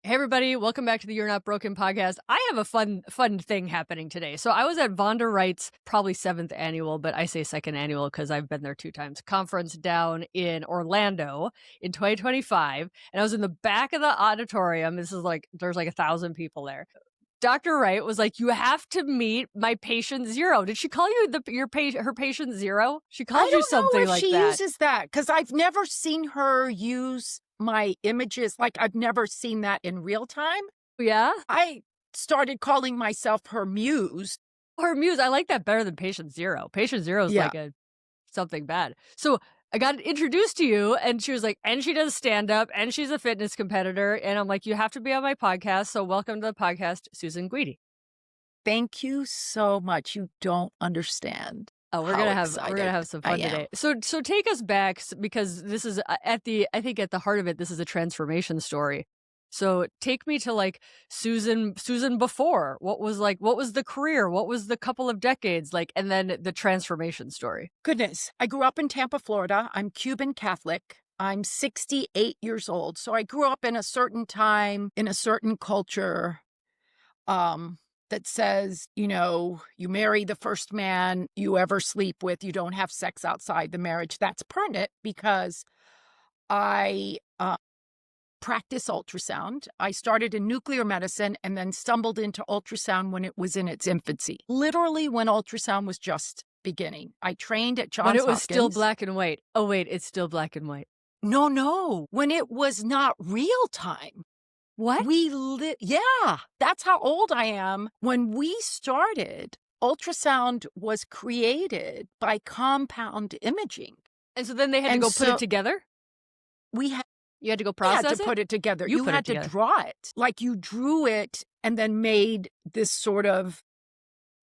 Hey everybody, welcome back to the You're Not Broken podcast. I have a fun thing happening today. So I was at Vonda Wright's probably 7th annual, but I say 2nd annual because I've been there 2 times, conference down in Orlando in 2025. And I was in the back of the auditorium. This is like, there's like 1,000 people there. Dr. Wright was like, you have to meet my patient zero. Did she call you her patient zero? She called you something like that. I don't know if she uses that because I've never seen her use my images. Like I've never seen that in real time. Yeah? I started calling myself her muse. Her muse. I like that better than patient zero. Patient zero is like something bad. So I got introduced to you and she was like, and she does stand up and she's a fitness competitor. And I'm like, you have to be on my podcast. So welcome to the podcast, Susan Guidi. Thank you so much. You don't understand. Oh, we're gonna have some fun today. So take us back because this is I think at the heart of it, this is a transformation story. So take me to like Susan before. What was the career? What was the couple of decades like? And then the transformation story. Goodness. I grew up in Tampa, Florida. I'm Cuban Catholic. I'm 68 years old. So I grew up in a certain time, in a certain culture, that says, you know, you marry the first man you ever sleep with. You don't have sex outside the marriage. That's pertinent because I practice ultrasound. I started in nuclear medicine and then stumbled into ultrasound when it was in its infancy. Literally when ultrasound was just beginning. I trained at Johns Hopkins. When it was still black and white. Oh, wait, it's still black and white. No. When it was not real time. What? Yeah, that's how old I am. When we started, ultrasound was created by compound imaging. And so then they had to go put it together? You had to go process it? You had to put it together. You had to draw it. Like you drew it and then made this sort of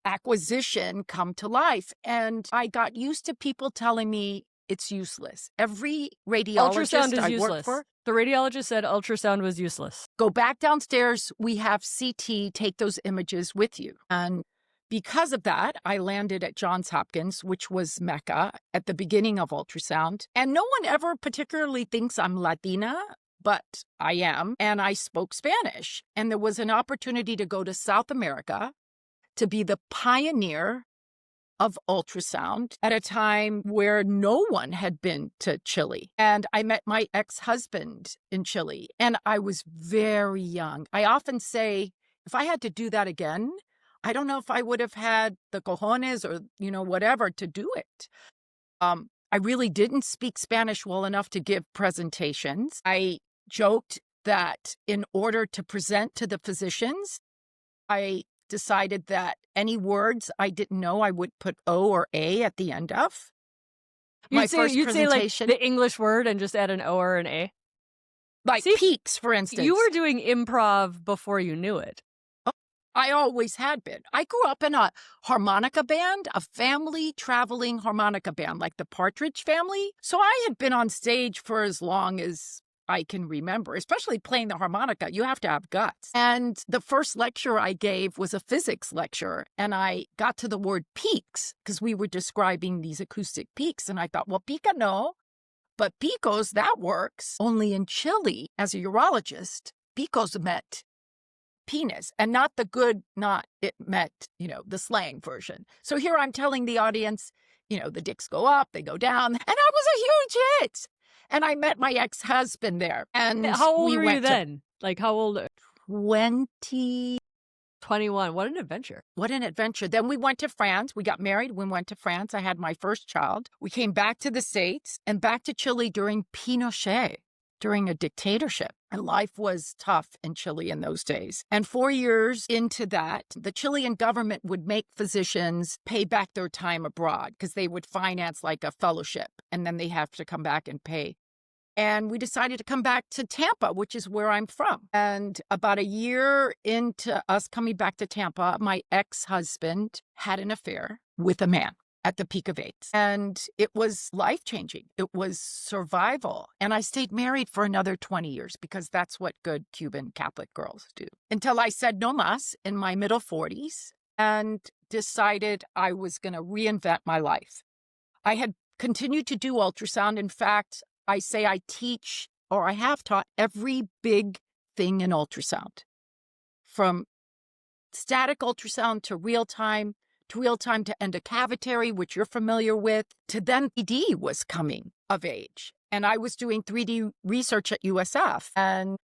acquisition come to life. And I got used to people telling me it's useless. Every radiologist I worked for. The radiologist said ultrasound was useless. Go back downstairs. We have CT. Take those images with you. And because of that, I landed at Johns Hopkins, which was Mecca at the beginning of ultrasound. And no one ever particularly thinks I'm Latina, but I am. And I spoke Spanish. And there was an opportunity to go to South America to be the pioneer of ultrasound at a time where no one had been to Chile. And I met my ex-husband in Chile, and I was very young. I often say, if I had to do that again, I don't know if I would have had the cojones or, whatever to do it. I really didn't speak Spanish well enough to give presentations. I joked that in order to present to the physicians, I decided that any words I didn't know, I would put O or A at the end of. You'd say like the English word and just add an O or an A? Like peaks, for instance. You were doing improv before you knew it. Oh, I always had been. I grew up in a harmonica band, a family traveling harmonica band, like the Partridge Family. So I had been on stage for as long as I can remember, especially playing the harmonica. You have to have guts. And the first lecture I gave was a physics lecture. And I got to the word peaks because we were describing these acoustic peaks. And I thought, well, pica no, but picos, that works. Only in Chile, as a urologist, picos meant penis and not the good, it meant, the slang version. So here I'm telling the audience, the dicks go up, they go down. And I was a huge hit. And I met my ex-husband there. And how old were you then? Like how old? 20. 21. What an adventure. What an adventure. Then we went to France. We got married. We went to France. I had my first child. We came back to the States and back to Chile during Pinochet, during a dictatorship. And life was tough in Chile in those days. And 4 years into that, the Chilean government would make physicians pay back their time abroad because they would finance like a fellowship and then they have to come back and pay. And we decided to come back to Tampa, which is where I'm from. And about a year into us coming back to Tampa, my ex-husband had an affair with a man at the peak of AIDS. And it was life-changing. It was survival. And I stayed married for another 20 years because that's what good Cuban Catholic girls do. Until I said no mas in my middle 40s and decided I was going to reinvent my life. I had continued to do ultrasound. In fact, I say I teach, or I have taught every big everything in ultrasound, from static ultrasound to real time to endocavitary, which you're familiar with, to then 3D was coming of age. And I was doing 3D research at USF, and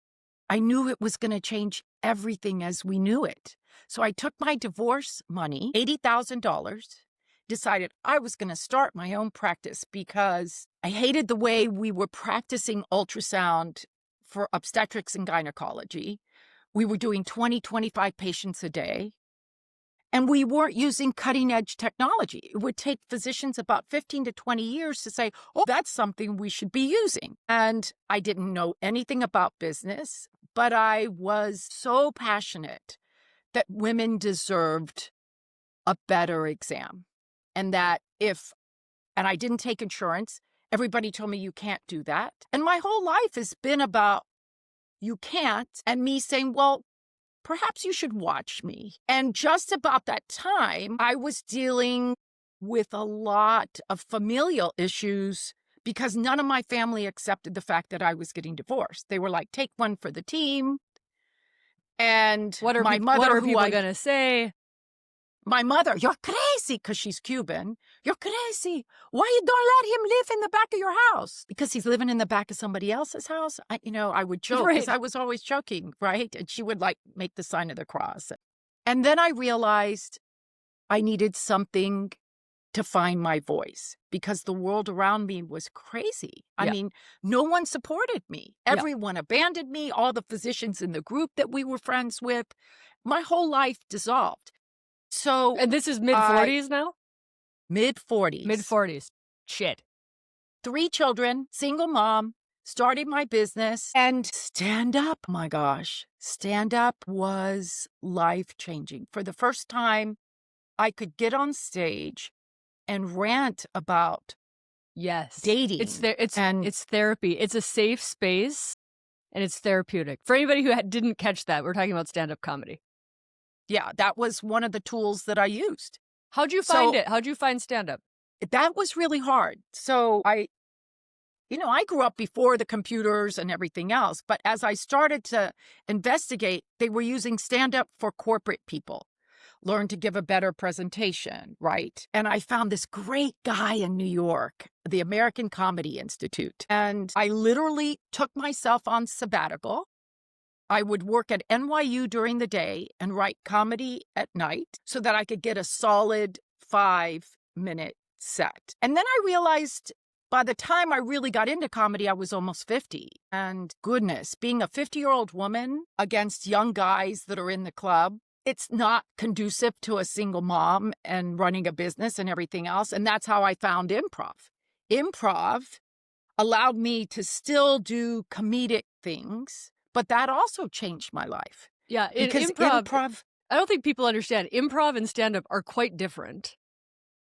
I knew it was going to change everything as we knew it. So I took my divorce money, $80,000, decided I was going to start my own practice because I hated the way we were practicing ultrasound for obstetrics and gynecology. We were doing 20, 25 patients a day. And we weren't using cutting edge technology. It would take physicians about 15 to 20 years to say, oh, that's something we should be using. And I didn't know anything about business, but I was so passionate that women deserved a better exam. And that and I didn't take insurance, everybody told me you can't do that. And my whole life has been about you can't, and me saying, well, perhaps you should watch me. And just about that time, I was dealing with a lot of familial issues because none of my family accepted the fact that I was getting divorced. They were like, take one for the team. And what are people going to say? My mother, you're crazy, because she's Cuban. You're crazy. Why you don't let him live in the back of your house? Because he's living in the back of somebody else's house. I would joke because I was always joking, right? And she would make the sign of the cross. And then I realized I needed something to find my voice because the world around me was crazy. I mean, no one supported me. Everyone abandoned me. All the physicians in the group that we were friends with, my whole life dissolved. So, and this is mid-40s now? Mid-40s. Mid-40s. Shit. 3 children, single mom, started my business, and stand-up, my gosh. Stand-up was life-changing. For the first time, I could get on stage and rant about dating. It's therapy. It's a safe space, and it's therapeutic. For anybody who didn't catch that, we're talking about stand-up comedy. Yeah, that was one of the tools that I used. How'd you find it? How'd you find stand-up? That was really hard. So I grew up before the computers and everything else. But as I started to investigate, they were using stand-up for corporate people. Learn to give a better presentation, right? And I found this great guy in New York, the American Comedy Institute. And I literally took myself on sabbatical. I would work at NYU during the day and write comedy at night so that I could get a solid 5-minute set. And then I realized by the time I really got into comedy, I was almost 50. And goodness, being a 50-year-old woman against young guys that are in the club, it's not conducive to a single mom and running a business and everything else. And that's how I found improv. Improv allowed me to still do comedic things, but that also changed my life. Yeah, because improv, I don't think people understand. Improv and stand-up are quite different.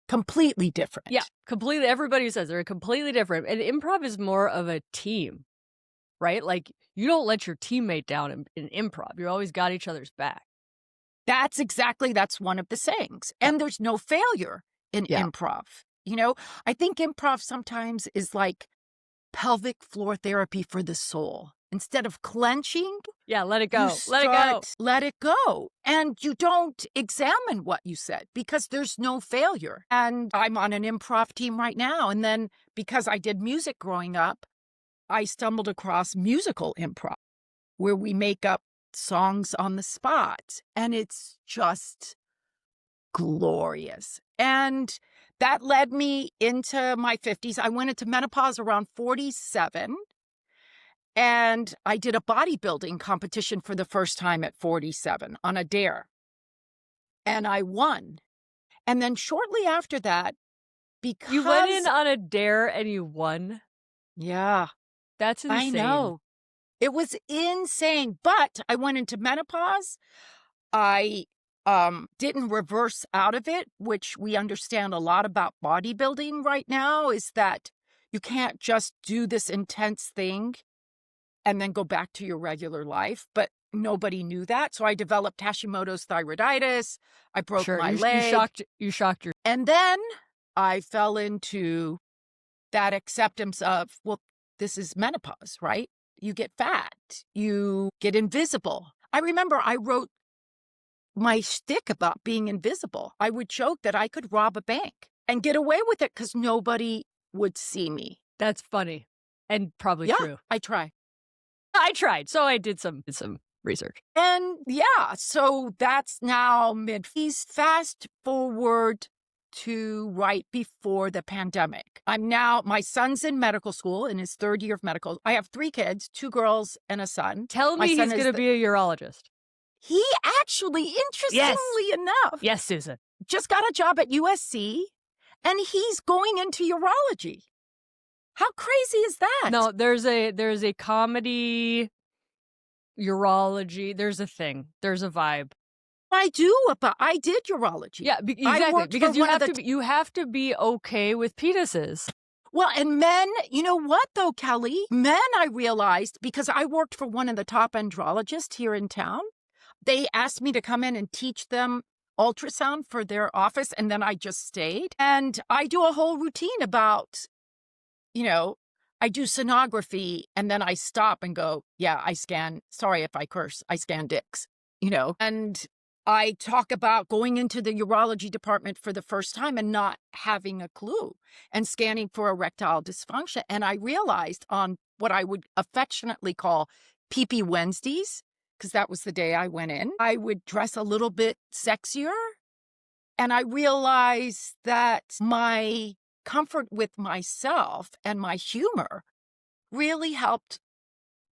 Completely different. Yeah, completely. Everybody says they're completely different. And improv is more of a team, right? Like, you don't let your teammate down in improv. You always got each other's back. That's one of the sayings. And there's no failure in improv. I think improv sometimes is like pelvic floor therapy for the soul. Instead of clenching, let it go. Let it go. And you don't examine what you said because there's no failure. And I'm on an improv team right now. And then because I did music growing up, I stumbled across musical improv where we make up songs on the spot. And it's just glorious. And that led me into my 50s. I went into menopause around 47. And I did a bodybuilding competition for the first time at 47 on a dare. And I won. And then shortly after that, because... You went in on a dare and you won? Yeah. That's insane. I know. It was insane. But I went into menopause. I didn't reverse out of it, which we understand a lot about bodybuilding right now, is that you can't just do this intense thing and then go back to your regular life. But nobody knew that. So I developed Hashimoto's thyroiditis. I broke my leg. You shocked your... And then I fell into that acceptance of, well, this is menopause, right? You get fat. You get invisible. I remember I wrote my shtick about being invisible. I would joke that I could rob a bank and get away with it because nobody would see me. That's funny and probably Yeah, true. I try. I tried. So I did some research. And yeah, so that's now he's fast forward to right before the pandemic. My son's in medical school in his 3rd year of medical. I have 3 kids, 2 girls and a son. Tell me he's going to be a urologist. He actually, interestingly enough, Yes, Susan. just got a job at USC and he's going into urology. How crazy is that? No, there's a comedy urology. There's a thing. There's a vibe. I did urology. Yeah, exactly. Because you have to be okay with penises. Well, and men, you know what though, Kelly? Men, I realized, because I worked for one of the top andrologists here in town, they asked me to come in and teach them ultrasound for their office, and then I just stayed. And I do a whole routine about, I do sonography, and then I stop and go, yeah, I scan, sorry if I curse, I scan dicks, and I talk about going into the urology department for the first time and not having a clue and scanning for erectile dysfunction. And I realized on what I would affectionately call Pee-Pee Wednesdays, because that was the day I went in, I would dress a little bit sexier. And I realized that my comfort with myself and my humor really helped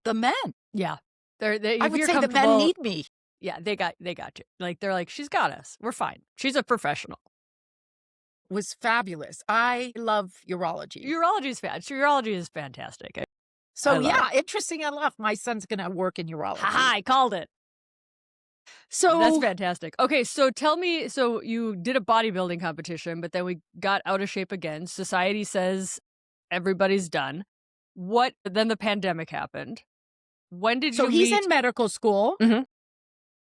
the men. Yeah. I would say the men need me. Yeah, they got you. Like, they're like, she's got us. We're fine. She's a professional. Was fabulous. I love urology. Urology is fantastic. So yeah, interesting enough, my son's going to work in urology. I called it. So that's fantastic. Okay, so tell me, so you did a bodybuilding competition, but then we got out of shape again. Society says everybody's done. Then the pandemic happened. When did you So he's in medical school. Mm-hmm.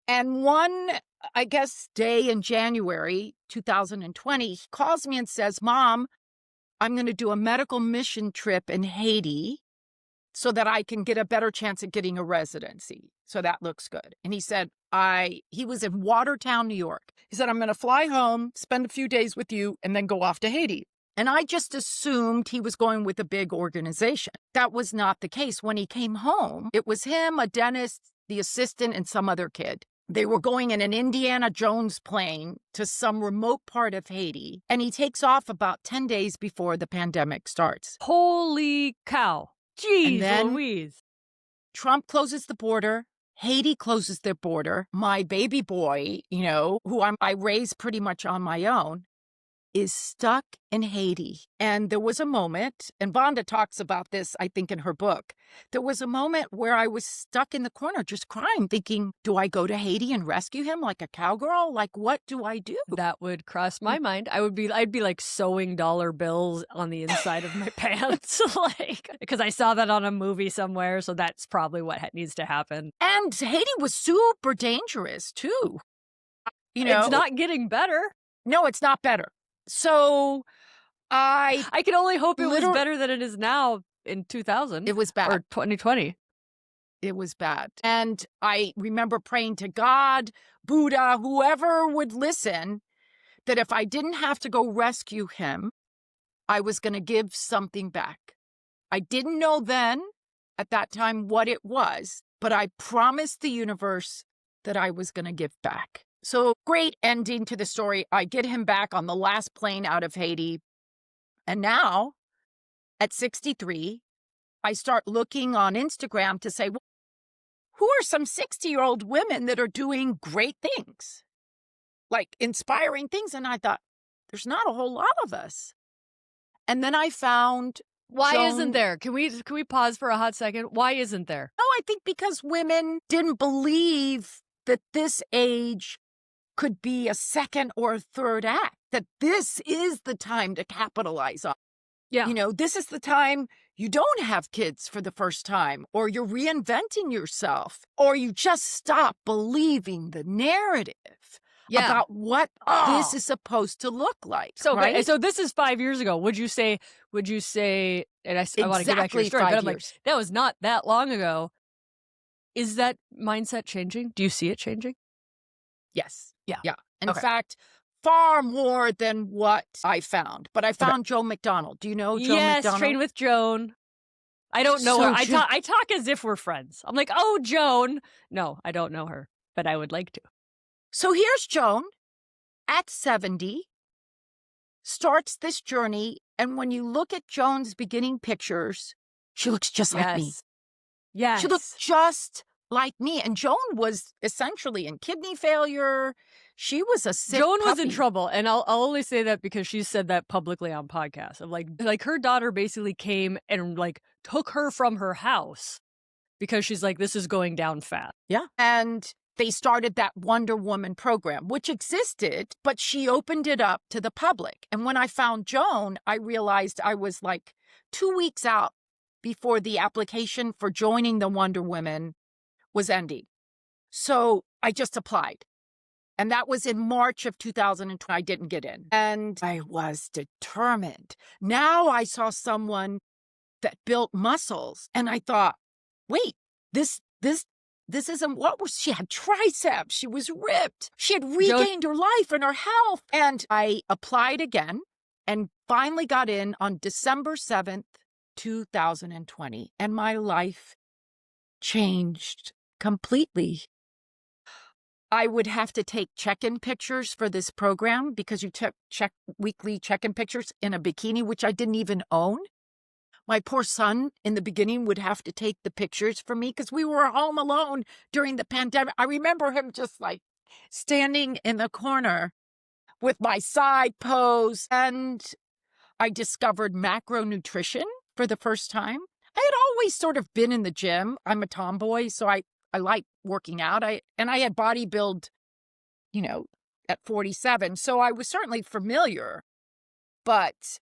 And one, I guess, day in January 2020, he calls me and says, Mom, I'm going to do a medical mission trip in Haiti so that I can get a better chance at getting a residency. So that looks good. And he said, he was in Watertown, New York. He said, I'm going to fly home, spend a few days with you, and then go off to Haiti. And I just assumed he was going with a big organization. That was not the case. When he came home, it was him, a dentist, the assistant, and some other kid. They were going in an Indiana Jones plane to some remote part of Haiti, and he takes off about 10 days before the pandemic starts. Holy cow. Jeez Louise. Trump closes the border. Haiti closes their border. My baby boy, who I raised pretty much on my own, is stuck in Haiti. And there was a moment, and Vonda talks about this, I think, in her book. There was a moment where I was stuck in the corner just crying, thinking, do I go to Haiti and rescue him like a cowgirl? Like, what do I do? That would cross my mind. I'd be like sewing dollar bills on the inside of my pants, because I saw that on a movie somewhere. So that's probably what needs to happen. And Haiti was super dangerous too. It's not getting better. No, it's not better. So I can only hope it was better than it is now in 2000. It was bad. Or 2020. It was bad. And I remember praying to God, Buddha, whoever would listen, that if I didn't have to go rescue him, I was going to give something back. I didn't know then, at that time, what it was, but I promised the universe that I was going to give back. So great ending to the story. I get him back on the last plane out of Haiti. And now, at 63, I start looking on Instagram to say, well, who are some 60-year-old women that are doing great things? Like inspiring things. And I thought, there's not a whole lot of us. And then I found Why isn't there? Can we pause for a hot second? Why isn't there? No, I think because women didn't believe that this age could be a second or a third act, that this is the time to capitalize on. Yeah. This is the time you don't have kids for the first time, or you're reinventing yourself, or you just stop believing the narrative about what this is supposed to look like. So, right? okay, so this is 5 years ago. Would you say, and I want to get back to your story, but I'm like, that was not that long ago. Is that mindset changing? Do you see it changing? Yes. Yeah. In fact, far more than what I found. But I found Joan McDonald. Do you know Joan McDonald? Yes, Train with Joan. I don't know her. I talk as if we're friends. I'm like, oh, Joan. No, I don't know her, but I would like to. So here's Joan at 70, starts this journey. And when you look at Joan's beginning pictures, she looks just like me. Yes. She looked just like me. And Joan was essentially in kidney failure. She was a sick Joan was puppy. in trouble. And I'll only say that because she said that publicly on podcasts. Of like her daughter basically came and like took her from her house because she's like, this is going down fast. Yeah. And they started that Wonder Woman program, which existed, but she opened it up to the public. And when I found Joan, I realized I was like 2 weeks out before the application for joining the Wonder Women was ending. So I just applied. And that was in March of 2020. I didn't get in. And I was determined. Now I saw someone that built muscles. And I thought, wait, this isn't what was, she had triceps. She was ripped. She had regained her life and her health. And I applied again and finally got in on December 7th, 2020. And my life changed completely. I would have to take check-in pictures for this program because you took weekly check-in pictures in a bikini, which I didn't even own. My poor son in the beginning would have to take the pictures for me because we were home alone during the pandemic. I remember him just like standing in the corner with my side pose. And I discovered macronutrition for the first time. I had always sort of been in the gym. I'm a tomboy, so I like working out. I had bodybuild, at 47. So I was certainly familiar, but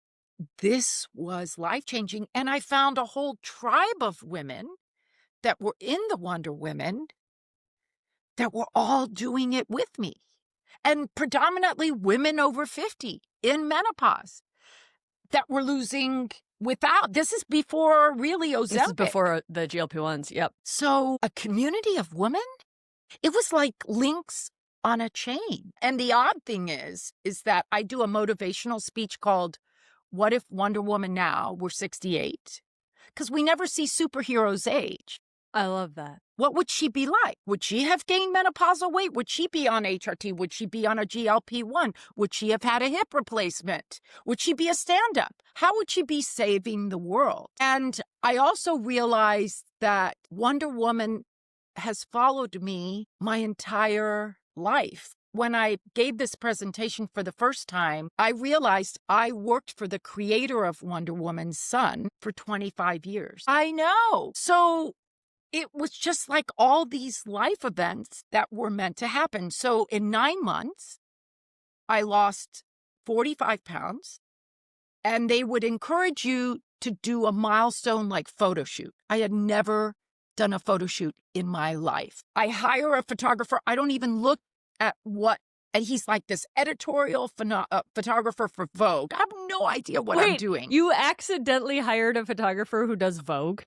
this was life-changing. And I found a whole tribe of women that were in the Wonder Women that were all doing it with me. And predominantly women over 50 in menopause that were losing this is before really Ozempic. This is before the GLP-1s, yep. So a community of women, it was like links on a chain. And the odd thing is that I do a motivational speech called What If Wonder Woman Now Were 68? Because we never see superheroes age. I love that. What would she be like? Would she have gained menopausal weight? Would she be on HRT? Would she be on a GLP-1? Would she have had a hip replacement? Would she be a stand-up? How would she be saving the world? And I also realized that Wonder Woman has followed me my entire life. When I gave this presentation for the first time, I realized I worked for the creator of Wonder Woman's son for 25 years. I know. So it was just like all these life events that were meant to happen. So in 9 months, I lost 45 pounds, and they would encourage you to do a milestone like photo shoot. I had never done a photo shoot in my life. I hire a photographer. I don't even look at and he's like this editorial photographer for Vogue. I have no idea what I'm doing. You accidentally hired a photographer who does Vogue?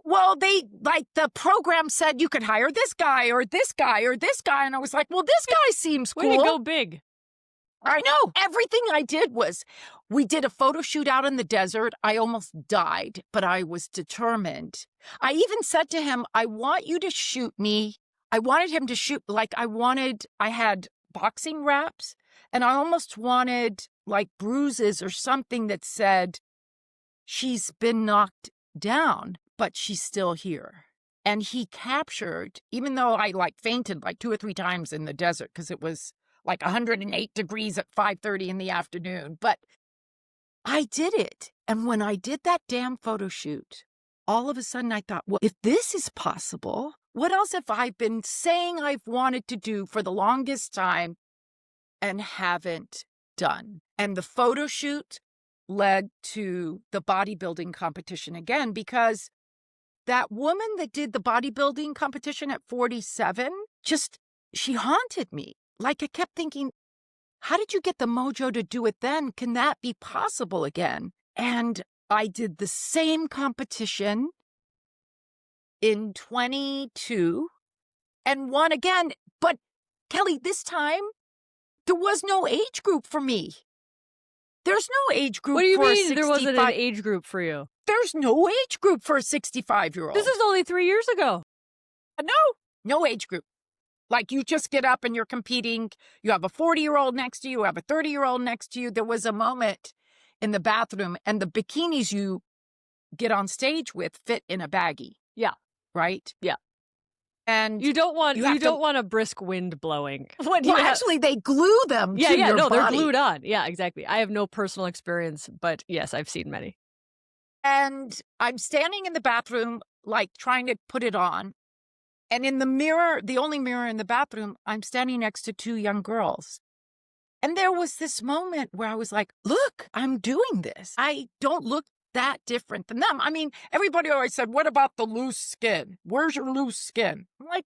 Well, the program said you could hire this guy or this guy or this guy. And I was like, well, this guy seems cool. Way to go big. I know. Everything I did we did a photo shoot out in the desert. I almost died, but I was determined. I even said to him, I want you to shoot me. I wanted him to shoot, I had boxing wraps, and I almost wanted like bruises or something that said, she's been knocked down, but she's still here. And he captured, even though I fainted 2 or 3 times in the desert because it was 108 degrees at 5:30 in the afternoon, but I did it. And when I did that damn photo shoot, all of a sudden I thought, well, if this is possible, what else have I been saying I've wanted to do for the longest time and haven't done? And the photo shoot led to the bodybuilding competition again, because that woman that did the bodybuilding competition at 47, she haunted me. like I kept thinking, how did you get the mojo to do it then? Can that be possible again? And I did the same competition in 22 and won again. But Kelly, this time there was no age group for me. There's no age group. What do you for mean there wasn't an age group for you? There's no age group for a 65-year-old. This is only 3 years ago. No age group. Like you just get up and you're competing. You have a 40-year-old next to you, you have a 30-year-old next to you. There was a moment in the bathroom and the bikinis you get on stage with fit in a baggie. Yeah. Right? Yeah. And you don't want a brisk wind blowing. Actually, they glue them to your body. They're glued on. Yeah, exactly. I have no personal experience, but yes, I've seen many. And I'm standing in the bathroom, like trying to put it on. And in the mirror, the only mirror in the bathroom, I'm standing next to two young girls. And there was this moment where I was like, look, I'm doing this. I don't look that different than them. I mean, everybody always said, what about the loose skin? Where's your loose skin? I'm like,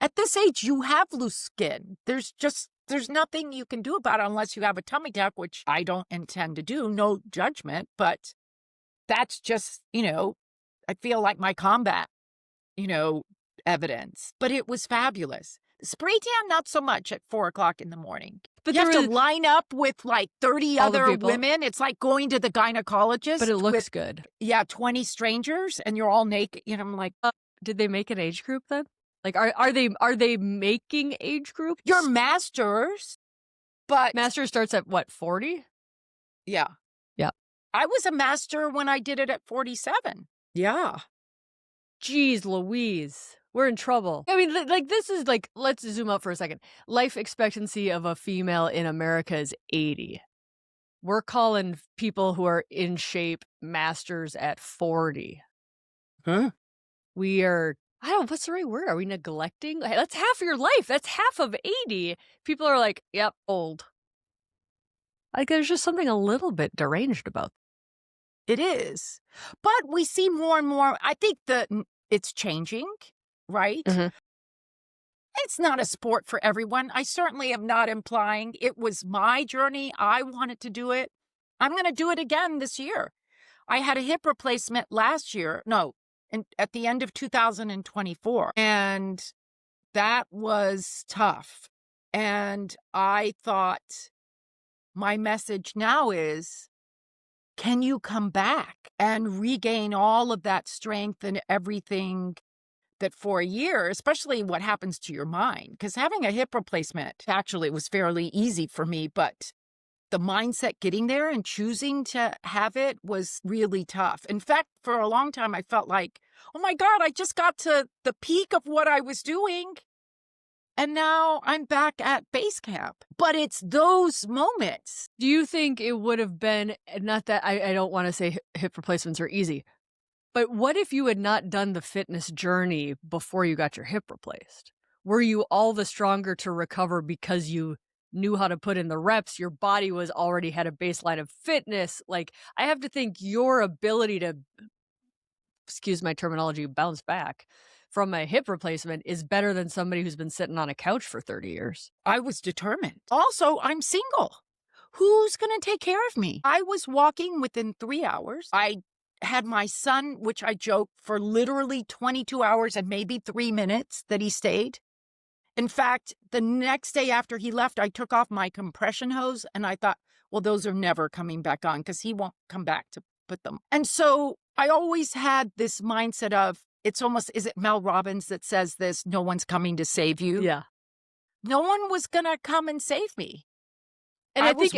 at this age, you have loose skin. There's nothing you can do about it unless you have a tummy tuck, which I don't intend to do. No judgment, but that's just, I feel like my combat, evidence. But it was fabulous. Spray tan, not so much at 4:00 in the morning. But you have to line up with like 30 other women. It's like going to the gynecologist. But it looks good. Yeah, 20 strangers and you're all naked. I'm like, did they make an age group then? Like, are they making age groups? Your masters, but master starts at what, 40? Yeah. Yeah. I was a master when I did it at 47. Yeah. Jeez Louise. We're in trouble. I mean, like, this is like, let's zoom out for a second. Life expectancy of a female in America is 80. We're calling people who are in shape masters at 40. Huh? We are, I don't know, what's the right word? Are we neglecting? That's half of your life. That's half of 80. People are like, yep, old. Like, there's just something a little bit deranged about it. Is. But we see more and more, I think that it's changing. Right? Mm-hmm. It's not a sport for everyone. I certainly am not implying it was my journey. I wanted to do it. I'm going to do it again this year. I had a hip replacement last year. At the end of 2024. And that was tough. And I thought my message now is, can you come back and regain all of that strength and everything that for a year, especially what happens to your mind? Because having a hip replacement actually was fairly easy for me, but the mindset getting there and choosing to have it was really tough. In fact, for a long time, I felt like, oh my God, I just got to the peak of what I was doing. And now I'm back at base camp. But it's those moments. Do you think it would have been, not that I don't want to say hip replacements are easy, but what if you had not done the fitness journey before you got your hip replaced? Were you all the stronger to recover because you knew how to put in the reps? Your body was already had a baseline of fitness. Like, I have to think your ability to, excuse my terminology, bounce back from a hip replacement is better than somebody who's been sitting on a couch for 30 years. I was determined. Also, I'm single. Who's going to take care of me? I was walking within 3 hours. I had my son, which I joke, for literally 22 hours and maybe 3 minutes that he stayed. In fact, the next day after he left, I took off my compression hose and I thought, well, those are never coming back on because he won't come back to put them. And so I always had this mindset of, it's almost, is it Mel Robbins that says this? No one's coming to save you. Yeah. No one was going to come and save me. And I think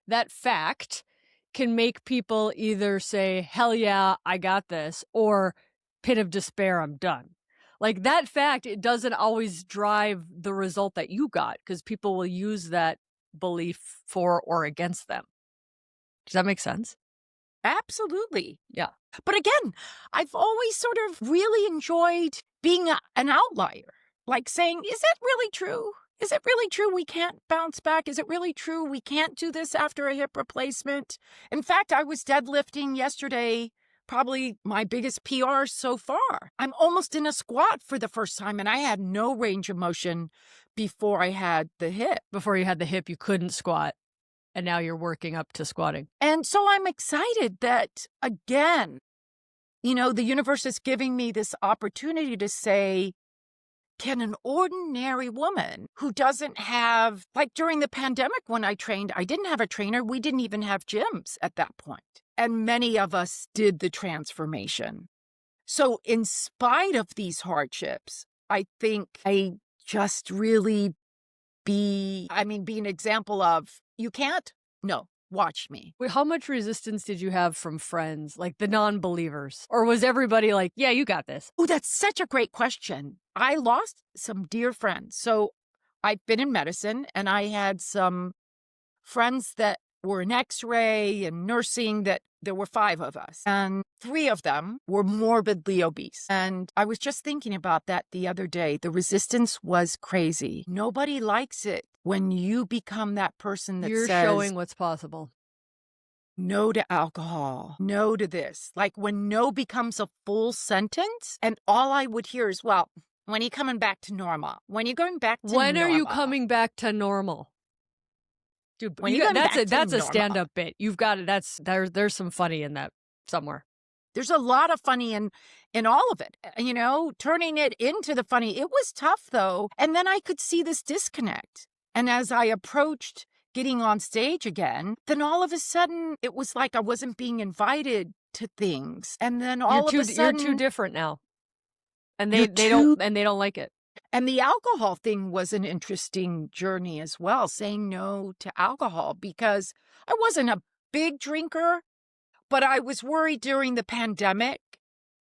that fact can make people either say, hell yeah, I got this, or pit of despair, I'm done. Like, that fact, it doesn't always drive the result that you got because people will use that belief for or against them. Does that make sense? Absolutely. Yeah. But again, I've always sort of really enjoyed being an outlier, like saying, is it really true? Is it really true we can't bounce back? Is it really true we can't do this after a hip replacement? In fact, I was deadlifting yesterday probably my biggest PR so far. I'm almost in a squat for the first time, and I had no range of motion before I had the hip. Before you had the hip, you couldn't squat, and now you're working up to squatting. And so I'm excited that, again, the universe is giving me this opportunity to say, can an ordinary woman who doesn't have, like during the pandemic when I trained, I didn't have a trainer. We didn't even have gyms at that point. And many of us did the transformation. So in spite of these hardships, I think I just really be an example of, you can't? No, watch me. Wait, how much resistance did you have from friends, like the non-believers? Or was everybody like, yeah, you got this? Oh, that's such a great question. I lost some dear friends. So I've been in medicine, and I had some friends that were in X-ray and nursing, that there were 5 of us, and 3 of them were morbidly obese. And I was just thinking about that the other day. The resistance was crazy. Nobody likes it when you become that person that You're says, showing what's possible. no to alcohol, no to this. Like when no becomes a full sentence, and all I would hear is, well, when are you coming back to normal? When are you going back to normal? When are you coming back to normal? Dude, that's a stand-up bit. You've got it. There's some funny in that somewhere. There's a lot of funny in all of it, turning it into the funny. It was tough though. And then I could see this disconnect. And as I approached getting on stage again, then all of a sudden it was like I wasn't being invited to things. And then all of a sudden you're too different now. And they don't like it. And the alcohol thing was an interesting journey as well, saying no to alcohol, because I wasn't a big drinker, but I was worried during the pandemic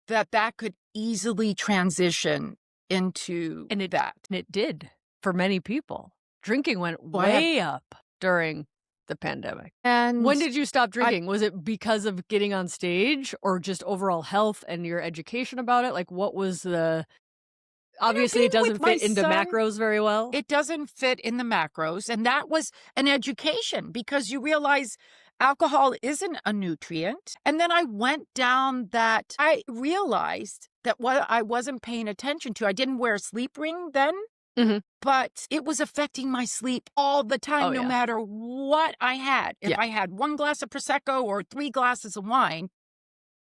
that could easily transition into that. And it did for many people. Drinking went way up during the pandemic. And when did you stop drinking? Was it because of getting on stage, or just overall health and your education about it? Like, what was the... Obviously, it doesn't fit into macros very well. It doesn't fit in the macros. And that was an education, because you realize alcohol isn't a nutrient. And then I went down that. I realized that what I wasn't paying attention to, I didn't wear a sleep ring then, but it was affecting my sleep all the time, no matter what I had. If I had 1 glass of Prosecco or 3 glasses of wine,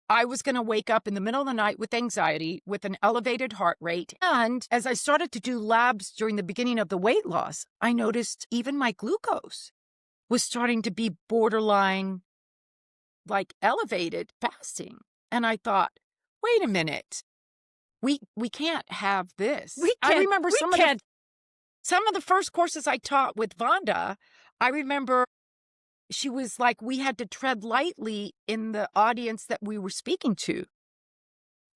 I was going to wake up in the middle of the night with anxiety, with an elevated heart rate. And as I started to do labs during the beginning of the weight loss, I noticed even my glucose was starting to be borderline, like elevated fasting. And I thought, wait a minute, we can't have this. I remember some of the first courses I taught with Vonda, I remember she was like, we had to tread lightly in the audience that we were speaking to,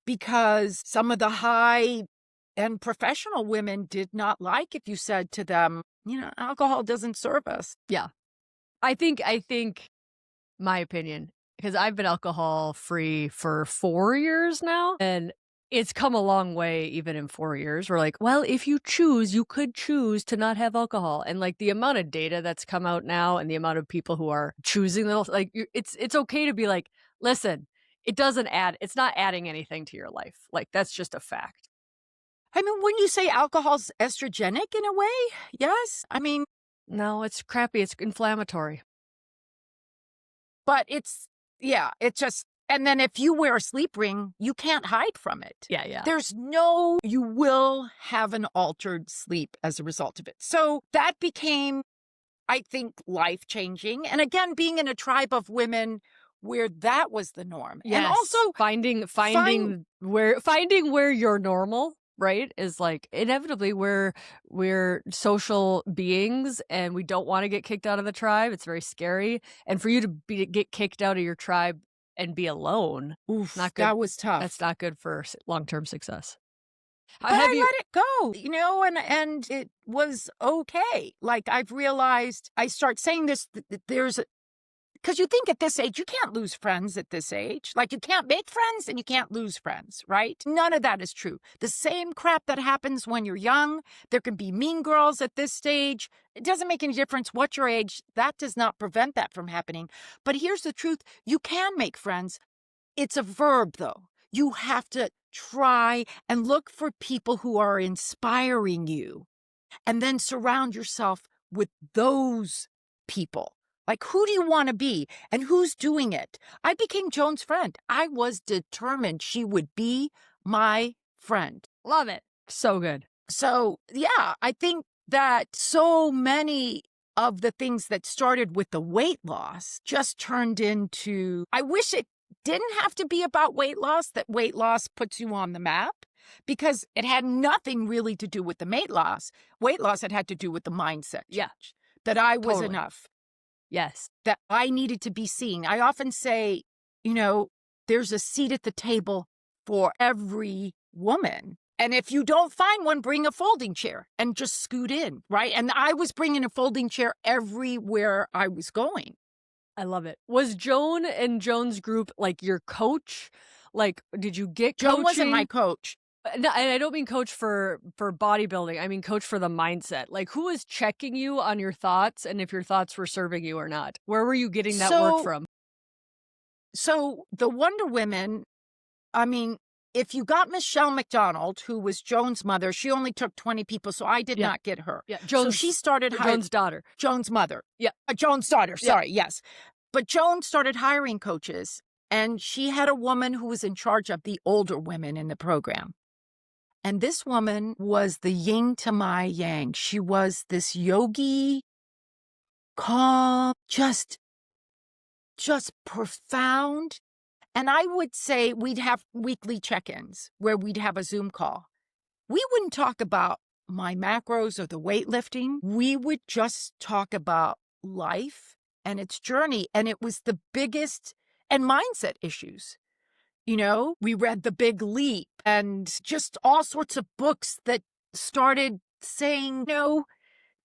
because some of the high-end professional women did not like if you said to them, alcohol doesn't serve us. Yeah. I think my opinion, because I've been alcohol-free for 4 years now, and it's come a long way even in 4 years. We're like, well, if you could choose to not have alcohol. And like the amount of data that's come out now, and the amount of people who are choosing those, like it's okay to be like, listen, it's not adding anything to your life. Like, that's just a fact. I mean, when you say alcohol's estrogenic in a way, yes. I mean, no, it's crappy. It's inflammatory. But it's just, and then if you wear a sleep ring, you can't hide from it. Yeah. You will have an altered sleep as a result of it. So that became, I think, life-changing. And again, being in a tribe of women where that was the norm. Yes. And also finding where you're normal, right, is like inevitably we're social beings, and we don't want to get kicked out of the tribe. It's very scary. And for you to get kicked out of your tribe and be alone, not good. That was tough. That's not good for long-term success. But I let it go, and it was okay. Like, I've realized, I start saying this, because you think at this age, you can't lose friends at this age. Like, you can't make friends and you can't lose friends, right? None of that is true. The same crap that happens when you're young, there can be mean girls at this stage. It doesn't make any difference what your age. That does not prevent that from happening. But here's the truth. You can make friends. It's a verb, though. You have to try and look for people who are inspiring you and then surround yourself with those people. Like, who do you want to be and who's doing it? I became Joan's friend. I was determined she would be my friend. Love it. So good. So, yeah, I think that so many of the things that started with the weight loss just turned into, I wish it didn't have to be about weight loss, that weight loss puts you on the map, because it had nothing really to do with the weight loss. Weight loss, it had to do with the mindset change. Yeah. That I was Totally. enough. Yes. That I needed to be seen. I often say, there's a seat at the table for every woman. And if you don't find one, bring a folding chair and just scoot in, right? And I was bringing a folding chair everywhere I was going. I love it. Was Joan and Joan's group like your coach? Like, did you get coaching? Joan wasn't my coach. No, and I don't mean coach for bodybuilding. I mean coach for the mindset. Like, who was checking you on your thoughts and if your thoughts were serving you or not? Where were you getting that work from? So the Wonder Women, I mean, if you got Michelle McDonald, who was Joan's mother, she only took 20 people, so I did not get her. Yeah, so she started Joan's daughter. Joan's mother. Yeah. Joan's daughter, sorry, yes. But Joan started hiring coaches, and she had a woman who was in charge of the older women in the program. And this woman was the yin to my yang. She was this yogi, calm, just profound. And I would say we'd have weekly check-ins where we'd have a Zoom call. We wouldn't talk about my macros or the weightlifting. We would just talk about life and its journey. And it was the biggest, and mindset issues. We read The Big Leap and just all sorts of books that started saying,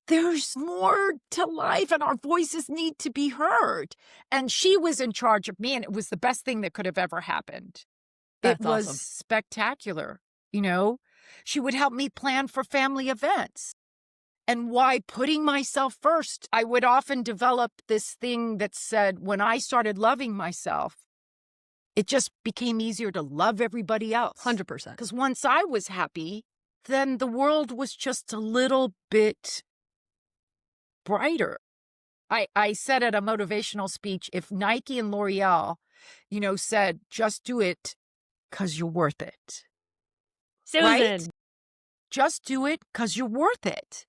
there's more to life and our voices need to be heard. And she was in charge of me, and it was the best thing that could have ever happened. That's it was awesome. spectacular. She would help me plan for family events. And why putting myself first, I would often develop this thing that said, when I started loving myself, it just became easier to love everybody else. 100%. Because once I was happy, then the world was just a little bit brighter. I said at a motivational speech, if Nike and L'Oreal, said, just do it because you're worth it. Susan. Right? Just do it because you're worth it.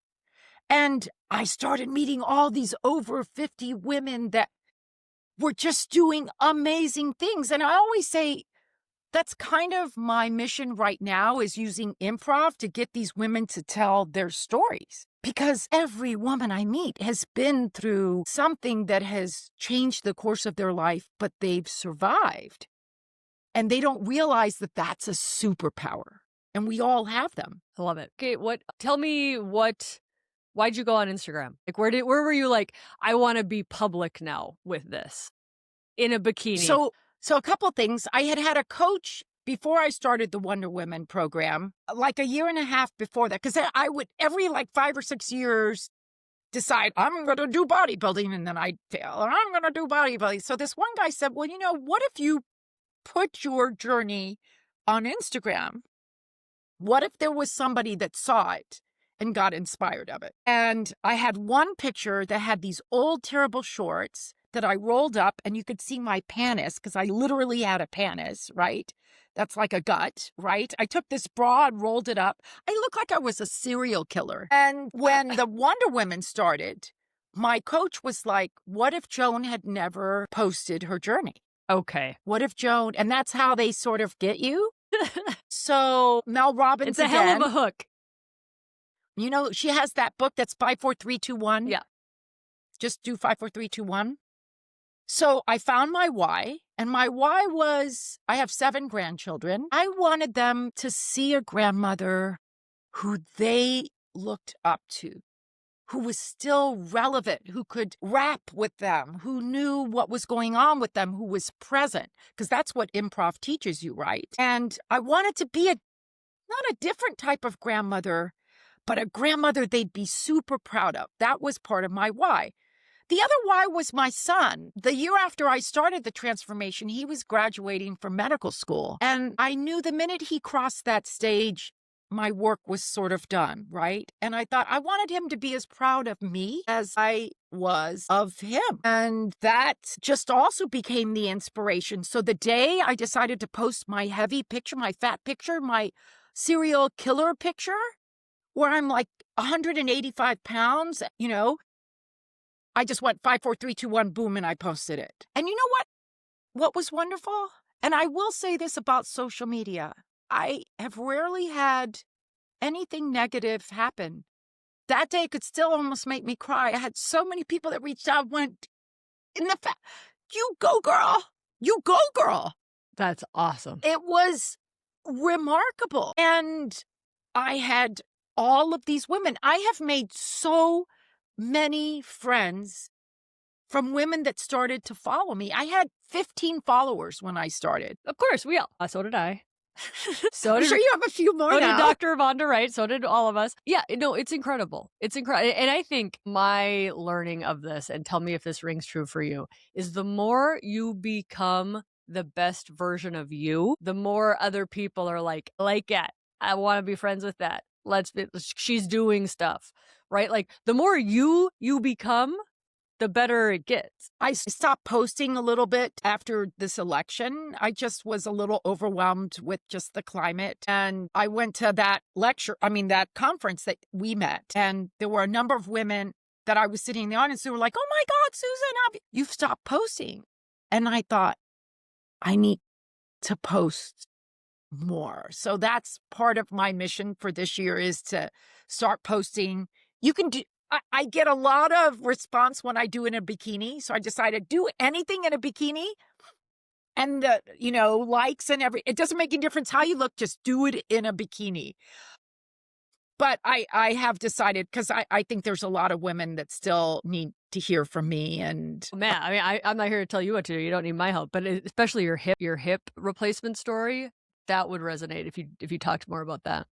And I started meeting all these over 50 women that were just doing amazing things. And I always say, that's kind of my mission right now, is using improv to get these women to tell their stories. Because every woman I meet has been through something that has changed the course of their life, but they've survived. And they don't realize that that's a superpower. And we all have them. I love it. Okay, tell me why'd you go on Instagram? Like, where were you like, I want to be public now with this in a bikini? So a couple things. I had a coach before I started the Wonder Women program, like a year and a half before that, because I would every 5 or 6 years decide I'm going to do bodybuilding, and then I'd fail, and I'm going to do bodybuilding. So this one guy said, well, what if you put your journey on Instagram? What if there was somebody that saw it and got inspired of it? And I had one picture that had these old, terrible shorts that I rolled up, and you could see my pannus, because I literally had a pannus, right? That's like a gut, right? I took this bra and rolled it up. I looked like I was a serial killer. And when the Wonder Women started, my coach was like, what if Joan had never posted her journey? Okay. What if Joan, and that's how they sort of get you. So Mel Robbins, it's a hell of a hook. She has that book that's 5, 4, 3, 2, 1. Yeah. Just do 5, 4, 3, 2, 1. So I found my why, and my why was, I have 7 grandchildren. I wanted them to see a grandmother who they looked up to, who was still relevant, who could rap with them, who knew what was going on with them, who was present, because that's what improv teaches you, right? And I wanted to be not a different type of grandmother, but a grandmother they'd be super proud of. That was part of my why. The other why was my son. The year after I started the transformation, he was graduating from medical school. And I knew the minute he crossed that stage, my work was sort of done, right? And I thought I wanted him to be as proud of me as I was of him. And that just also became the inspiration. So the day I decided to post my heavy picture, my fat picture, my serial killer picture, where I'm like 185 pounds, I just went 5, 4, 3, 2, 1, boom, and I posted it. And you know what? What was wonderful? And I will say this about social media. I have rarely had anything negative happen. That day could still almost make me cry. I had so many people that reached out and went, you go, girl. You go, girl. That's awesome. It was remarkable. And I had all of these women. I have made so many friends from women that started to follow me. I had 15 followers when I started. Of course, we all. So did I. I'm sure you have a few more now. So did Dr. Vonda Wright. So did all of us. Yeah, no, it's incredible. It's incredible. And I think my learning of this, and tell me if this rings true for you, is the more you become the best version of you, the more other people are like that. I want to be friends with that. She's doing stuff, right? Like the more you become, the better it gets. I stopped posting a little bit after this election. I just was a little overwhelmed with just the climate. And I went to that that conference that we met. And there were a number of women that I was sitting in the audience who were like, oh my God, Susan, you've stopped posting. And I thought, I need to post more. So that's part of my mission for this year is to start posting. I get a lot of response when I do in a bikini. So I decided do anything in a bikini and the, likes and it doesn't make any difference how you look. Just do it in a bikini. But I have decided because I think there's a lot of women that still need to hear from me. And man, I mean, I'm not here to tell you what to do. You don't need my help, but especially your hip replacement story, that would resonate if you talked more about that.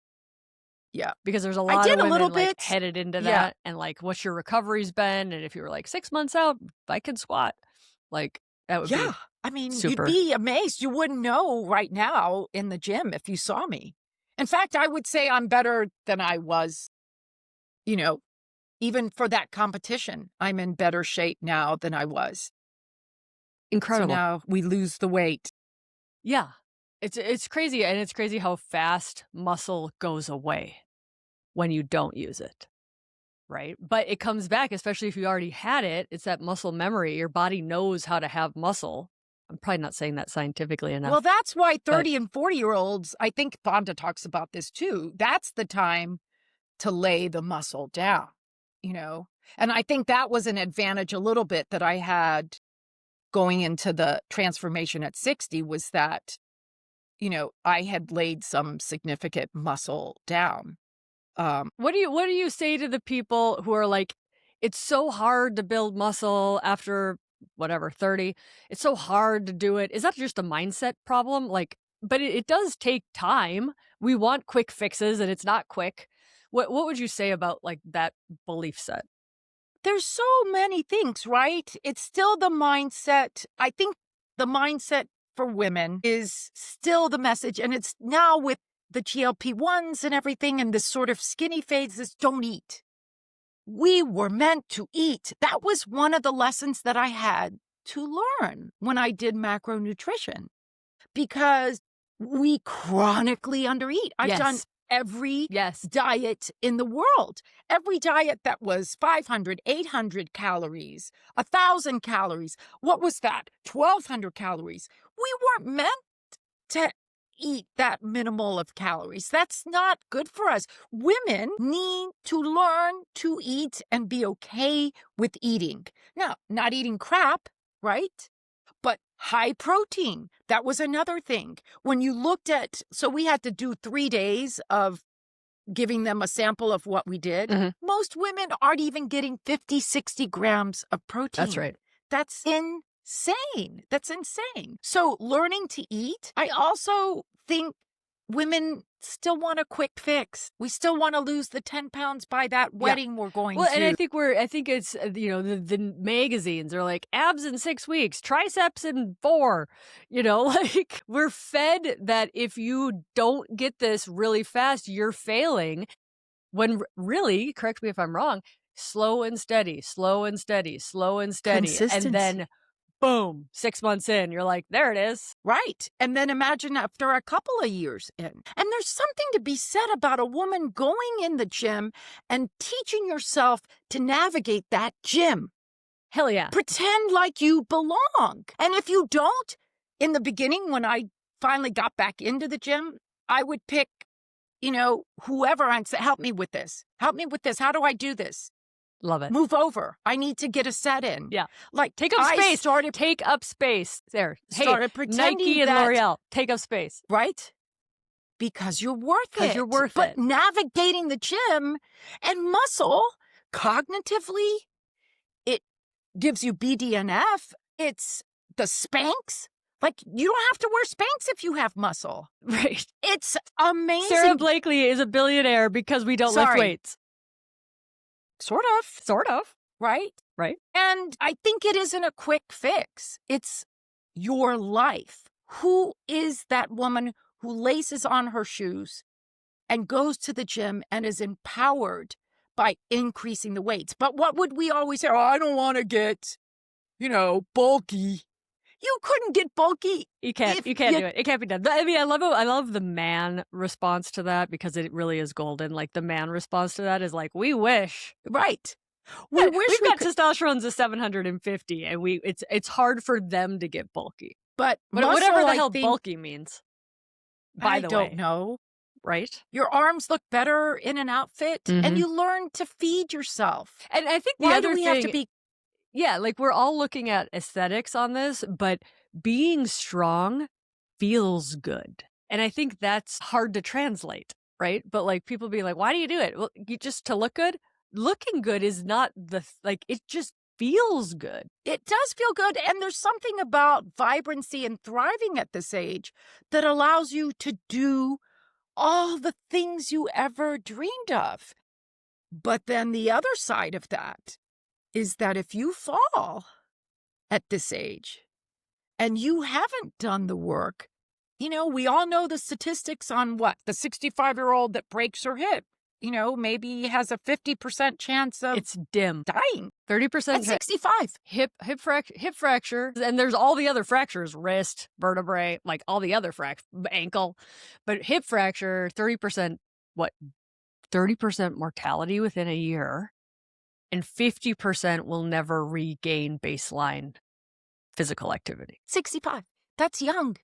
Yeah. Because there's a lot of women headed into that and like, what's your recovery's been? And if you were like 6 months out, I can squat. Like that would be I mean, super. You'd be amazed. You wouldn't know right now in the gym if you saw me. In fact, I would say I'm better than I was, even for that competition. I'm in better shape now than I was. Incredible. So now we lose the weight. Yeah. It's crazy. And it's crazy how fast muscle goes away when you don't use it. Right. But it comes back, especially if you already had it. It's that muscle memory. Your body knows how to have muscle. I'm probably not saying that scientifically enough. Well, that's why 30 and 40-year-olds, I think Vonda talks about this too. That's the time to lay the muscle down, And I think that was an advantage a little bit that I had going into the transformation at 60 was that, I had laid some significant muscle down. What do you say to the people who are like, it's so hard to build muscle after 30? It's so hard to do it. Is that just a mindset problem? Like, but it does take time. We want quick fixes and it's not quick. What would you say about like that belief set? There's so many things, right? It's still the mindset. I think the mindset for women is still the message. And it's now with the GLP-1s and everything and this sort of skinny phase is don't eat. We were meant to eat. That was one of the lessons that I had to learn when I did macronutrition because we chronically undereat. I've done every diet in the world, every diet that was 500, 800 calories, 1,000 calories. What was that? 1,200 calories. We weren't meant to eat that minimal of calories. That's not good for us. Women need to learn to eat and be okay with eating. Now, not eating crap, right? But high protein. That was another thing. When you looked at, so we had to do 3 days of giving them a sample of what we did. Mm-hmm. Most women aren't even getting 50, 60 grams of protein. That's right. That's insane. That's insane. So learning to eat, I also think women still want a quick fix. We still want to lose the 10 pounds by that wedding we're going Well, to. and I think it's, the magazines are like abs in 6 weeks, triceps in 4, like we're fed that if you don't get this really fast, you're failing when really, correct me if I'm wrong, slow and steady, slow and steady, slow and steady. Consistency. And then boom, 6 months in, you're like, there it is. Right. And then imagine after a couple of years in. And there's something to be said about a woman going in the gym and teaching yourself to navigate that gym. Hell yeah. Pretend like you belong. And if you don't, in the beginning, when I finally got back into the gym, I would pick, whoever and say, help me with this. Help me with this. How do I do this? Love it. Move over. I need to get a set in. Yeah. Like, take up space. Take up space. There. Started pretending Nike and L'Oreal, take up space. Right? Because you're worth it. Because you're worth it. But navigating the gym and muscle cognitively, it gives you BDNF. It's the Spanx. Like, you don't have to wear Spanx if you have muscle. Right. It's amazing. Sarah Blakely is a billionaire because we don't lift weights. Sort of. Right? Right. And I think it isn't a quick fix. It's your life. Who is that woman who laces on her shoes and goes to the gym and is empowered by increasing the weights? But what would we always say? Oh, I don't want to get, bulky. You couldn't get bulky. You can't do it. It can't be done. I mean, I love the man response to that because it really is golden. Like the man response to that is like, we wish. Right. We've got testosterone's of 750 and it's hard for them to get bulky. But whatever the hell bulky means. By the way. I don't know. Right? Your arms look better in an outfit and you learn to feed yourself. And I think the other thing have to be like we're all looking at aesthetics on this, but being strong feels good. And I think that's hard to translate, right? But like people be like, why do you do it? Well, you just to look good. Looking good is not it just feels good. It does feel good. And there's something about vibrancy and thriving at this age that allows you to do all the things you ever dreamed of. But then the other side of that is that if you fall at this age and you haven't done the work, we all know the statistics on the 65-year-old that breaks her hip, maybe has a 50% chance of it's dim dying. 30% at 65. Hip fracture. And there's all the other fractures, wrist, vertebrae, like all the other ankle. But hip fracture, 30%, 30% mortality within a year. And 50% will never regain baseline physical activity. 65. That's young.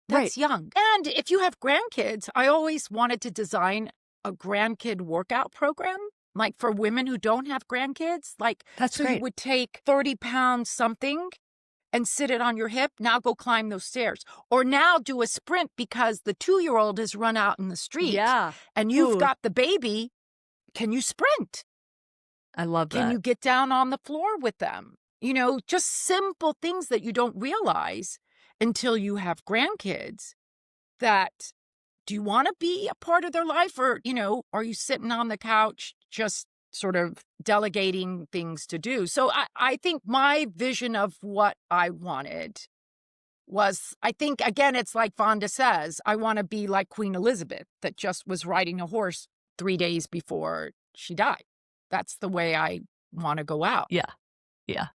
That's young. And if you have grandkids, I always wanted to design a grandkid workout program, like for women who don't have grandkids. Like, that's great. You would take 30 pounds something and sit it on your hip. Now go climb those stairs. Or now do a sprint because the 2-year-old has run out in the street. Yeah. And you've got the baby. Can you sprint? I love that. Can you get down on the floor with them? Just simple things that you don't realize until you have grandkids. That, do you want to be a part of their life? Or, are you sitting on the couch just sort of delegating things to do? So I think my vision of what I wanted was, I think, again, it's like Vonda says, I want to be like Queen Elizabeth that just was riding a horse 3 days before she died. That's the way I want to go out. Yeah. Yeah.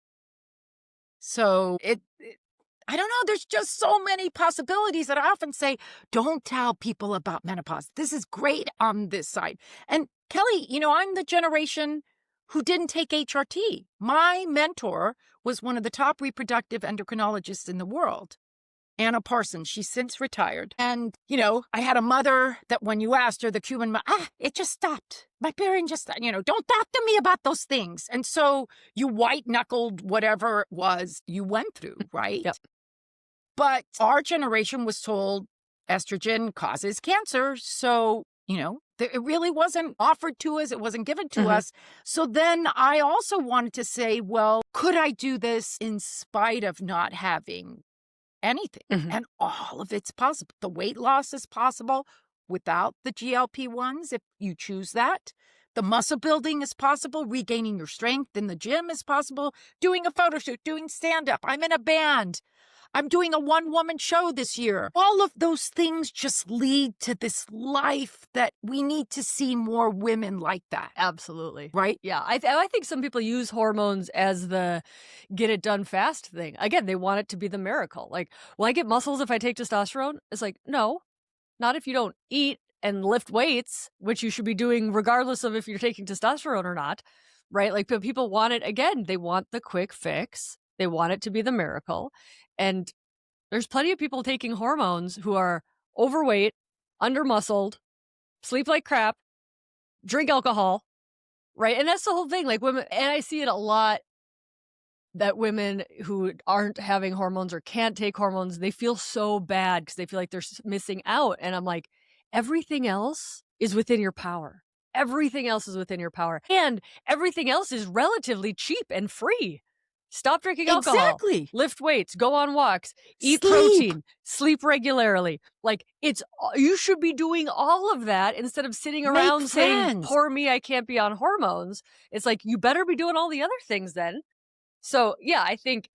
So I don't know. There's just so many possibilities that I often say, don't tell people about menopause. This is great on this side. And Kelly, I'm the generation who didn't take HRT. My mentor was one of the top reproductive endocrinologists in the world. Anna Parsons, she's since retired. And, I had a mother that when you asked her, the Cuban, it just stopped. My period just, don't talk to me about those things. And so you white-knuckled whatever it was you went through, right? Yep. But our generation was told estrogen causes cancer. So, it really wasn't offered to us. It wasn't given to us. So then I also wanted to say, well, could I do this in spite of not having anything. Mhm. And all of it's possible. The weight loss is possible without the GLP-1s if you choose that. The muscle building is possible. Regaining your strength in the gym is possible. Doing a photo shoot, doing stand-up. I'm in a band. I'm doing a one-woman show this year. All of those things just lead to this life that we need to see more women like that. Absolutely. Right? Yeah. I think some people use hormones as the get it done fast thing. Again, they want it to be the miracle. Like, will I get muscles if I take testosterone? It's like, no, not if you don't eat and lift weights, which you should be doing regardless of if you're taking testosterone or not. Right? Like, but people want it again. They want the quick fix. They want it to be the miracle. And there's plenty of people taking hormones who are overweight, under-muscled, sleep like crap, drink alcohol, right? And that's the whole thing. Like women, and I see it a lot that women who aren't having hormones or can't take hormones, they feel so bad because they feel like they're missing out. And I'm like, everything else is within your power. Everything else is within your power. And everything else is relatively cheap and free. Stop drinking alcohol. Exactly. Lift weights, go on walks, eat Sleep. protein, sleep regularly. Like you should be doing all of that instead of sitting Make around saying, friends. poor me, I can't be on hormones. It's like, you better be doing all the other things then. So yeah, I think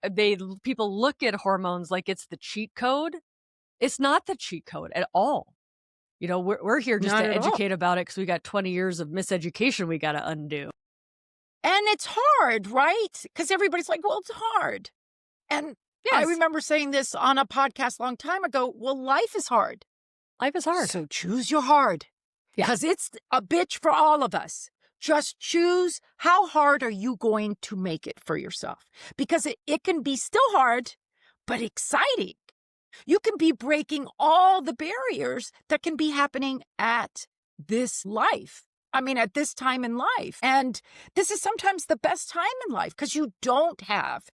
people look at hormones like it's the cheat code. It's not the cheat code at all. You know, we're here just Not to at all. educate about it because we got 20 years of miseducation we got to undo. And it's hard, right? Because everybody's like, well, it's hard. And I Yes. remember saying this on a podcast a long time ago. Well, life is hard. Life is hard. So choose your hard. Yeah. Because it's a bitch for all of us. Just choose how hard are you going to make it for yourself. Because it can be still hard, but exciting. You can be breaking all the barriers that can be happening at this life. I mean, at this time in life. And this is sometimes the best time in life because you don't have,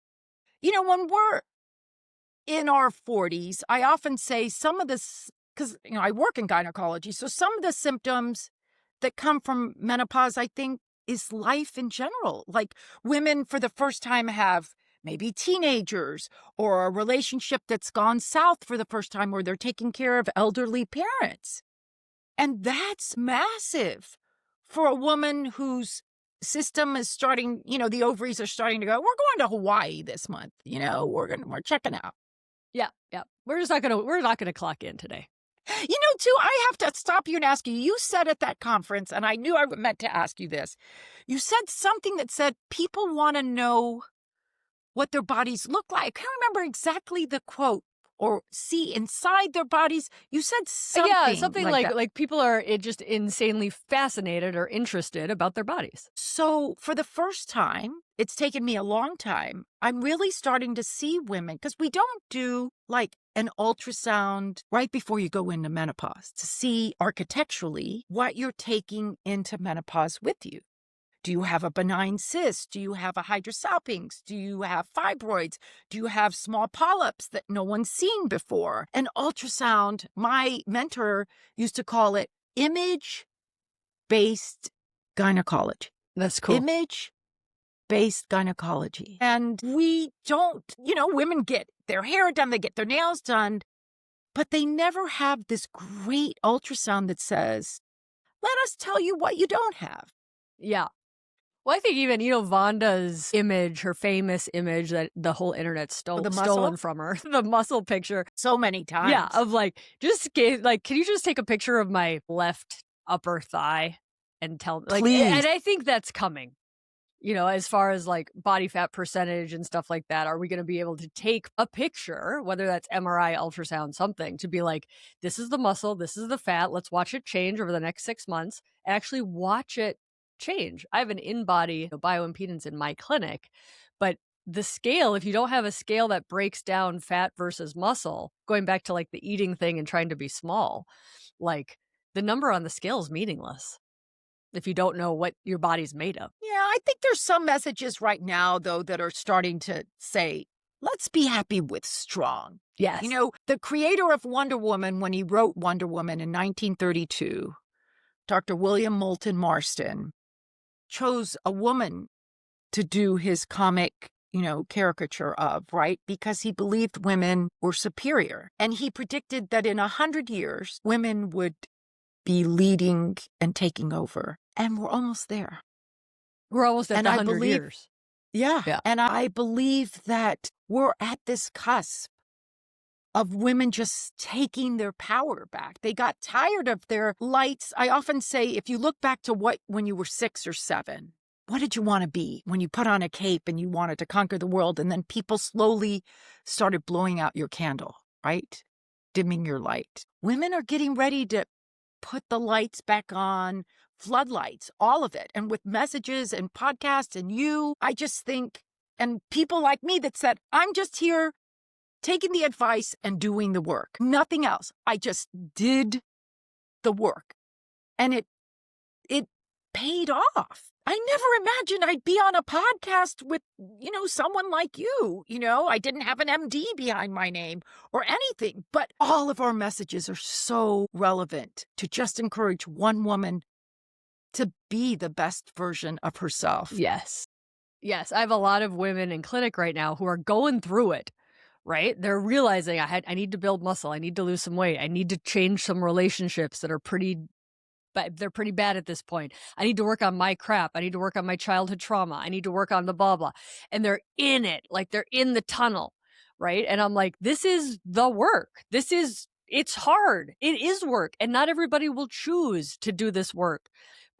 when we're in our 40s, I often say some of this, because, I work in gynecology. So some of the symptoms that come from menopause, I think, is life in general. Like women for the first time have maybe teenagers or a relationship that's gone south for the first time where they're taking care of elderly parents. And that's massive for a woman whose system is starting, the ovaries are starting to go, we're going to Hawaii this month, we're checking out. Yeah. We're not gonna clock in today. Too, I have to stop you and ask you. You said at that conference, and I knew I meant to ask you this. You said something that said people want to know what their bodies look like. I can't remember exactly the quote or see inside their bodies. You said something. Yeah, something that. like people are just insanely fascinated or interested about their bodies. So for the first time, it's taken me a long time. I'm really starting to see women because we don't do like an ultrasound right before you go into menopause to see architecturally what you're taking into menopause with you. Do you have a benign cyst? Do you have a hydrosalpinx? Do you have fibroids? Do you have small polyps that no one's seen before? An ultrasound, my mentor used to call it image-based gynecology. That's cool. Image-based gynecology. And we don't, women get their hair done, they get their nails done, but they never have this great ultrasound that says, let us tell you what you don't have. Yeah. Well, I think even, Vonda's image, her famous image that the whole internet stolen from her, the muscle picture. So many times. Yeah, of can you just take a picture of my left upper thigh and tell me? Please. And I think that's coming, as far as like body fat percentage and stuff like that. Are we going to be able to take a picture, whether that's MRI, ultrasound, something, to be like, this is the muscle, this is the fat, let's watch it change over the next 6 months and actually watch it change. I have an in-body bioimpedance in my clinic, but the scale, if you don't have a scale that breaks down fat versus muscle, going back to like the eating thing and trying to be small, like the number on the scale is meaningless if you don't know what your body's made of. Yeah, I think there's some messages right now, though, that are starting to say, let's be happy with strong. Yes. The creator of Wonder Woman, when he wrote Wonder Woman in 1932, Dr. William Moulton Marston, chose a woman to do his comic, caricature of, right? Because he believed women were superior. And he predicted that in 100 years, women would be leading and taking over. And we're almost there. We're almost at And the I 100 believe, years. yeah. Yeah. And I believe that we're at this cusp of women just taking their power back. They got tired of their lights. I often say, if you look back to when you were 6 or 7, what did you want to be when you put on a cape and you wanted to conquer the world? And then people slowly started blowing out your candle, right? Dimming your light. Women are getting ready to put the lights back on, floodlights, all of it. And with messages and podcasts and I just think, and people like me that said, I'm just here taking the advice and doing the work. Nothing else. I just did the work. And it paid off. I never imagined I'd be on a podcast with, someone like you. I didn't have an MD behind my name or anything, but all of our messages are so relevant to just encourage one woman to be the best version of herself. Yes. Yes. I have a lot of women in clinic right now who are going through it, right? They're realizing I need to build muscle. I need to lose some weight. I need to change some relationships that are they're pretty bad at this point. I need to work on my crap. I need to work on my childhood trauma. I need to work on the blah, blah. And they're in it, like they're in the tunnel, right? And I'm like, this is the work. It's hard. It is work. And not everybody will choose to do this work.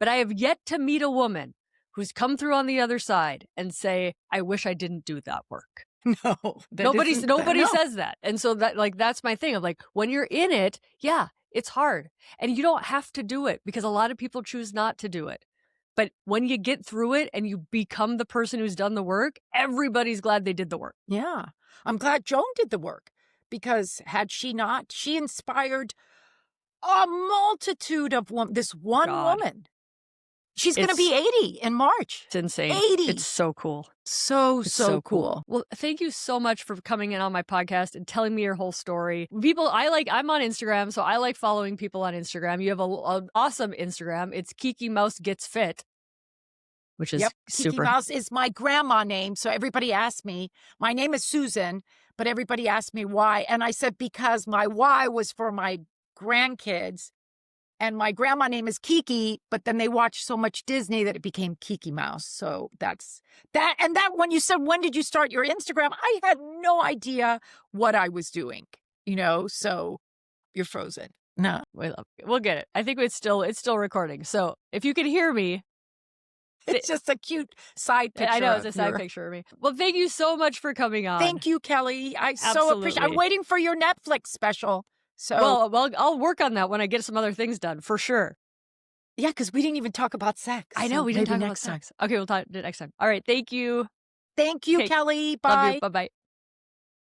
But I have yet to meet a woman who's come through on the other side and say, I wish I didn't do that work. No, nobody says that. And so that's my thing of like, when you're in it, yeah, it's hard. And you don't have to do it because a lot of people choose not to do it. But when you get through it and you become the person who's done the work, everybody's glad they did the work. Yeah. I'm glad Joan did the work because had she not, she inspired a multitude of women. This one woman. She's going to be 80 in March. It's insane. 80. It's so cool. So cool. Well, thank you so much for coming in on my podcast and telling me your whole story. I'm on Instagram, so I like following people on Instagram. You have an awesome Instagram. It's Kiki Mouse Gets Fit, which is super. Kiki Mouse is my grandma name. So everybody asks me, my name is Susan, but everybody asked me why. And I said, because my why was for my grandkids. And my grandma name is Kiki, but then they watched so much Disney that it became Kiki Mouse. So that's that. And that when you said, when did you start your Instagram? I had no idea what I was doing, so you're frozen. No. We'll get it. I think it's still recording. So if you can hear me. It's just a cute side picture. I know, it's a side picture of me. Well, thank you so much for coming on. Thank you, Kelly. I so appreciate it. I'm waiting for your Netflix special. So, well, I'll work on that when I get some other things done, for sure. Yeah, because we didn't even talk about sex. I know, we didn't talk about sex. Okay, we'll talk next time. All right, thank you. Thank you, Kelly. Bye. Love you. Bye-bye.